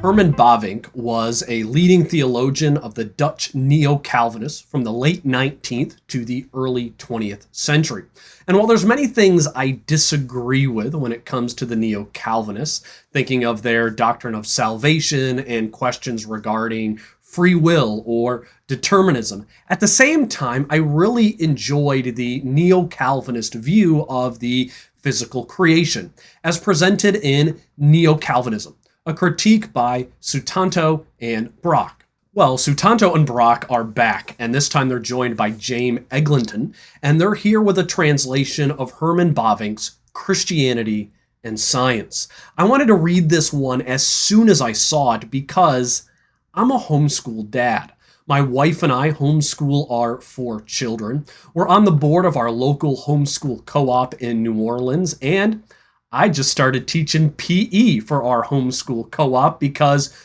Herman Bavinck was a leading theologian of the Dutch Neo-Calvinists from the late 19th to the early 20th century. And while there's many things I disagree with when it comes to the Neo-Calvinists, thinking of their doctrine of salvation and questions regarding free will or determinism, at the same time, I really enjoyed the Neo-Calvinist view of the physical creation as presented in Neo-Calvinism, a critique by Sutanto and Brock. Well, Sutanto and Brock are back, and this time they're joined by James Eglinton, and they're here with a translation of Herman Bavinck's Christianity and Science. I wanted to read this one as soon as I saw it because I'm a homeschool dad. My wife and I homeschool our 4 children. We're on the board of our local homeschool co-op in New Orleans, and I just started teaching PE for our homeschool co-op because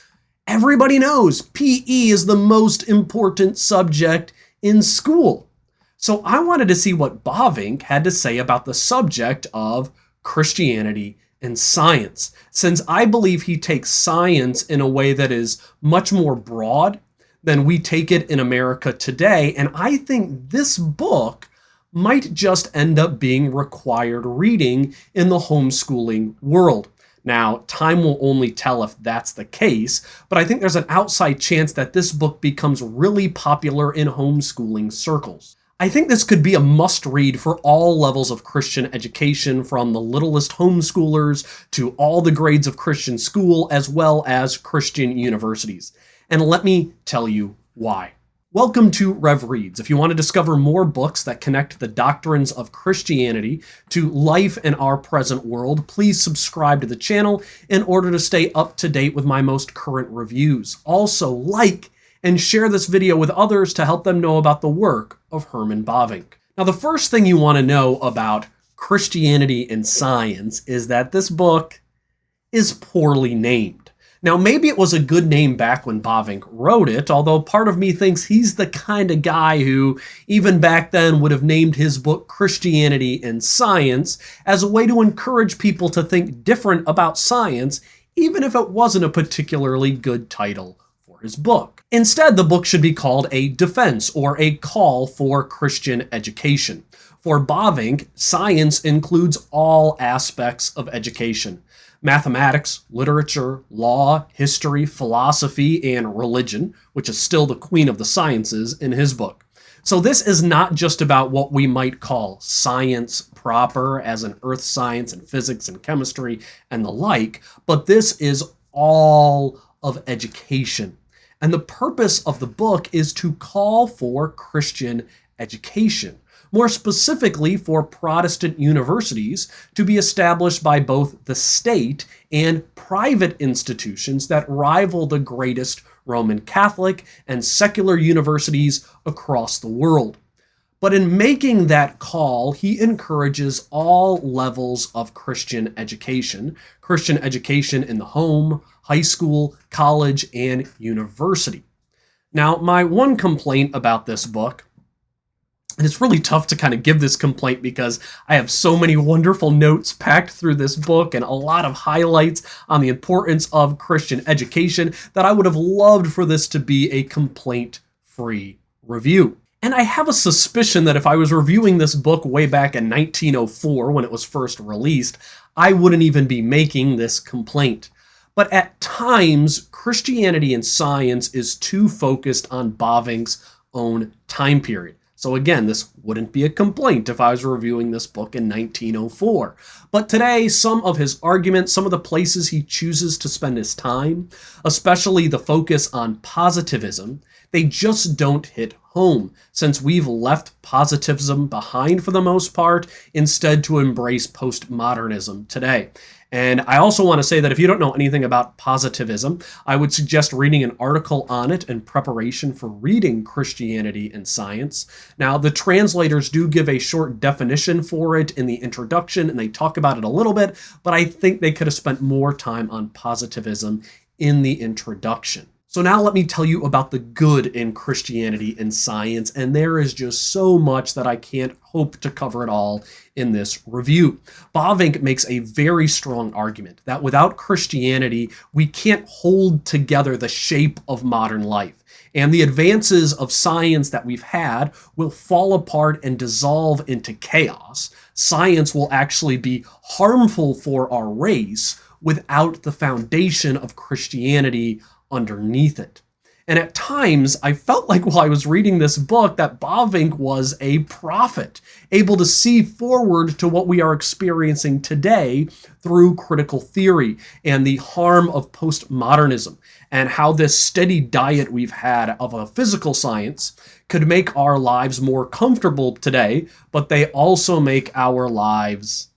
everybody knows PE is the most important subject in school. So I wanted to see what Bavinck had to say about the subject of Christianity and science, since I believe he takes science in a way that is much more broad than we take it in America today. And I think this book might just end up being required reading in the homeschooling world. Now, time will only tell if that's the case, but I think there's an outside chance that this book becomes really popular in homeschooling circles. I think this could be a must-read for all levels of Christian education, from the littlest homeschoolers to all the grades of Christian school, as well as Christian universities. And let me tell you why. Welcome to Rev Reads. If you want to discover more books that connect the doctrines of Christianity to life in our present world, please subscribe to the channel in order to stay up to date with my most current reviews. Also, like and share this video with others to help them know about the work of Herman Bavinck. Now, the first thing you want to know about Christianity and Science is that this book is poorly named. Now, maybe it was a good name back when Bavinck wrote it, although part of me thinks he's the kind of guy who, even back then, would have named his book Christianity and Science as a way to encourage people to think different about science, even if it wasn't a particularly good title for his book. Instead, the book should be called A Defense or A Call for Christian Education. For Bavinck, science includes all aspects of education: mathematics, literature, law, history, philosophy, and religion, which is still the queen of the sciences in his book. So this is not just about what we might call science proper, as in earth science and physics and chemistry and the like, but this is all of education. And the purpose of the book is to call for Christian education, more specifically for Protestant universities to be established by both the state and private institutions that rival the greatest Roman Catholic and secular universities across the world. But in making that call, he encourages all levels of Christian education in the home, high school, college, and university. Now, my one complaint about this book, and it's really tough to kind of give this complaint because I have so many wonderful notes packed through this book and a lot of highlights on the importance of Christian education, that I would have loved for this to be a complaint-free review. And I have a suspicion that if I was reviewing this book way back in 1904 when it was first released, I wouldn't even be making this complaint. But at times, Christianity and Science is too focused on Bavinck's own time period. So again, this wouldn't be a complaint if I was reviewing this book in 1904. But today, some of his arguments, some of the places he chooses to spend his time, especially the focus on positivism, they just don't hit home, since we've left positivism behind for the most part, instead to embrace postmodernism today. And I also want to say that if you don't know anything about positivism, I would suggest reading an article on it in preparation for reading Christianity and Science. Now, the translators do give a short definition for it in the introduction, and they talk about it a little bit, but I think they could have spent more time on positivism in the introduction. So now let me tell you about the good in Christianity and science, and there is just so much that I can't hope to cover it all in this review. Bavinck makes a very strong argument that without Christianity, we can't hold together the shape of modern life. And the advances of science that we've had will fall apart and dissolve into chaos. Science will actually be harmful for our race without the foundation of Christianity underneath it. And at times, I felt like while I was reading this book that Bavinck was a prophet, able to see forward to what we are experiencing today through critical theory and the harm of postmodernism, and how this steady diet we've had of a physical science could make our lives more comfortable today, but they also make our lives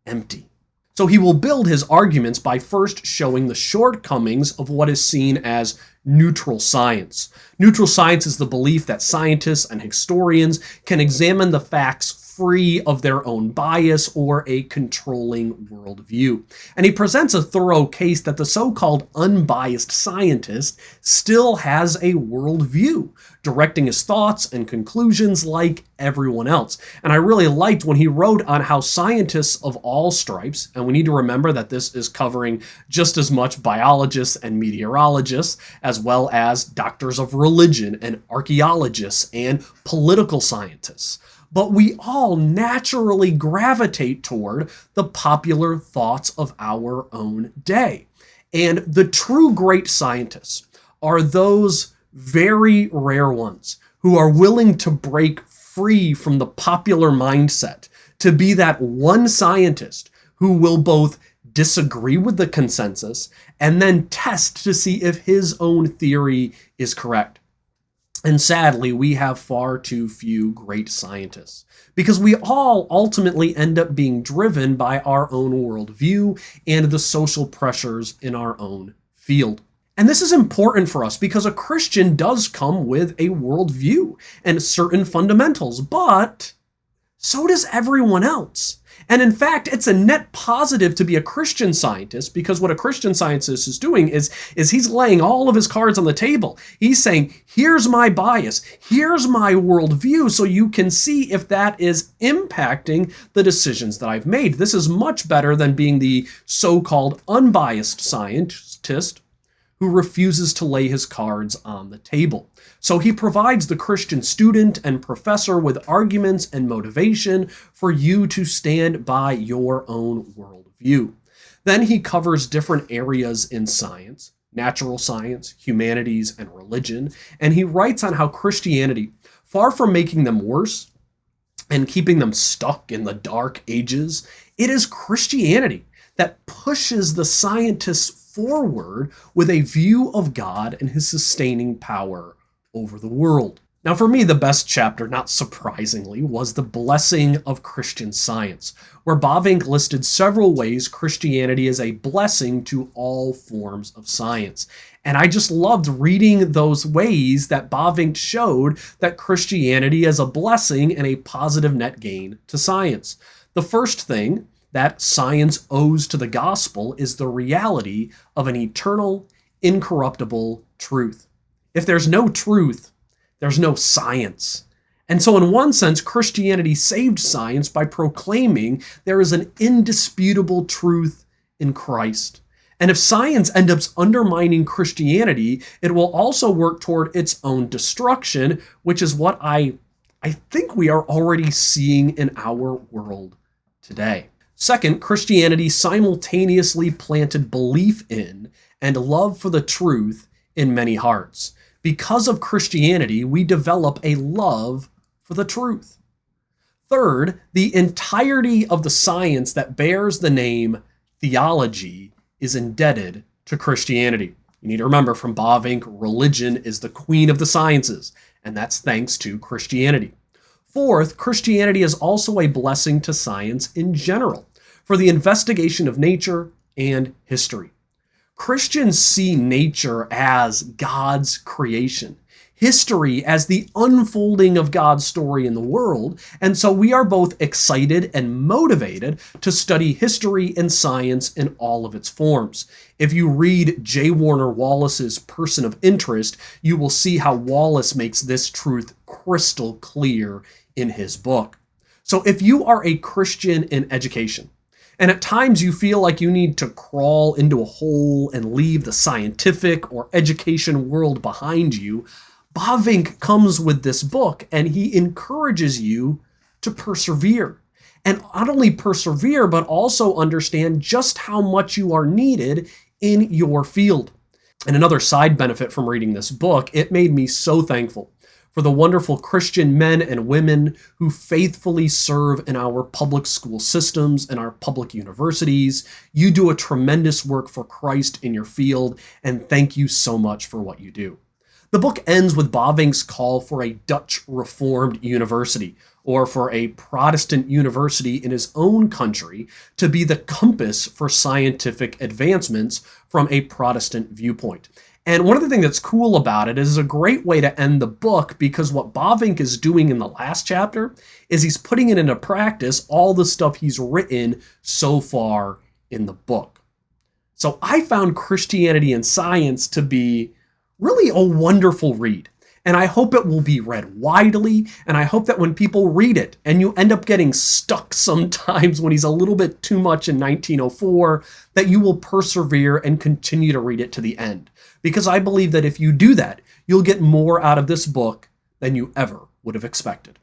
empty. So he will build his arguments by first showing the shortcomings of what is seen as neutral science. Neutral science is the belief that scientists and historians can examine the facts free of their own bias or a controlling worldview. And he presents a thorough case that the so-called unbiased scientist still has a worldview, directing his thoughts and conclusions like everyone else. And I really liked when he wrote on how scientists of all stripes, and we need to remember that this is covering just as much biologists and meteorologists, as well as doctors of religion and archaeologists and political scientists. But we all naturally gravitate toward the popular thoughts of our own day. And the true great scientists are those very rare ones who are willing to break free from the popular mindset to be that one scientist who will both disagree with the consensus and then test to see if his own theory is correct. And sadly, we have far too few great scientists because we all ultimately end up being driven by our own worldview and the social pressures in our own field. And this is important for us because a Christian does come with a worldview and certain fundamentals, but so does everyone else. And in fact, it's a net positive to be a Christian scientist because what a Christian scientist is doing is he's laying all of his cards on the table. He's saying, here's my bias, here's my worldview, so you can see if that is impacting the decisions that I've made. This is much better than being the so-called unbiased scientist who refuses to lay his cards on the table. So he provides the Christian student and professor with arguments and motivation for you to stand by your own worldview. Then he covers different areas in science, natural science, humanities, and religion, and he writes on how Christianity, far from making them worse and keeping them stuck in the dark ages, it is Christianity that pushes the scientists forward with a view of God and his sustaining power over the world. Now, for me, the best chapter, not surprisingly, was The Blessing of Christian Science, where Bavinck listed several ways Christianity is a blessing to all forms of science. And I just loved reading those ways that Bavinck showed that Christianity is a blessing and a positive net gain to science. The first thing that science owes to the gospel is the reality of an eternal, incorruptible truth. If there's no truth, there's no science. And so in one sense, Christianity saved science by proclaiming there is an indisputable truth in Christ. And if science ends up undermining Christianity, it will also work toward its own destruction, which is what I think we are already seeing in our world today. Second, Christianity simultaneously planted belief in and love for the truth in many hearts. Because of Christianity, we develop a love for the truth. Third, the entirety of the science that bears the name theology is indebted to Christianity. You need to remember from Bavinck, religion is the queen of the sciences, and that's thanks to Christianity. Fourth, Christianity is also a blessing to science in general for the investigation of nature and history. Christians see nature as God's creation, history as the unfolding of God's story in the world, and so we are both excited and motivated to study history and science in all of its forms. If you read J. Warner Wallace's Person of Interest, you will see how Wallace makes this truth crystal clear in his book. So if you are a Christian in education, and at times you feel like you need to crawl into a hole and leave the scientific or education world behind you, Bavinck comes with this book and he encourages you to persevere. And not only persevere, but also understand just how much you are needed in your field. And another side benefit from reading this book, it made me so thankful for the wonderful Christian men and women who faithfully serve in our public school systems and our public universities. You do a tremendous work for Christ in your field, and thank you so much for what you do. The book ends with Bavinck's call for a Dutch Reformed university, or for a Protestant university in his own country, to be the compass for scientific advancements from a Protestant viewpoint. And one of the things that's cool about it is a great way to end the book, because what Bavinck is doing in the last chapter is he's putting it into practice all the stuff he's written so far in the book. So I found Christianity and Science to be really a wonderful read. And I hope it will be read widely, and I hope that when people read it, and you end up getting stuck sometimes when he's a little bit too much in 1904, that you will persevere and continue to read it to the end. Because I believe that if you do that, you'll get more out of this book than you ever would have expected.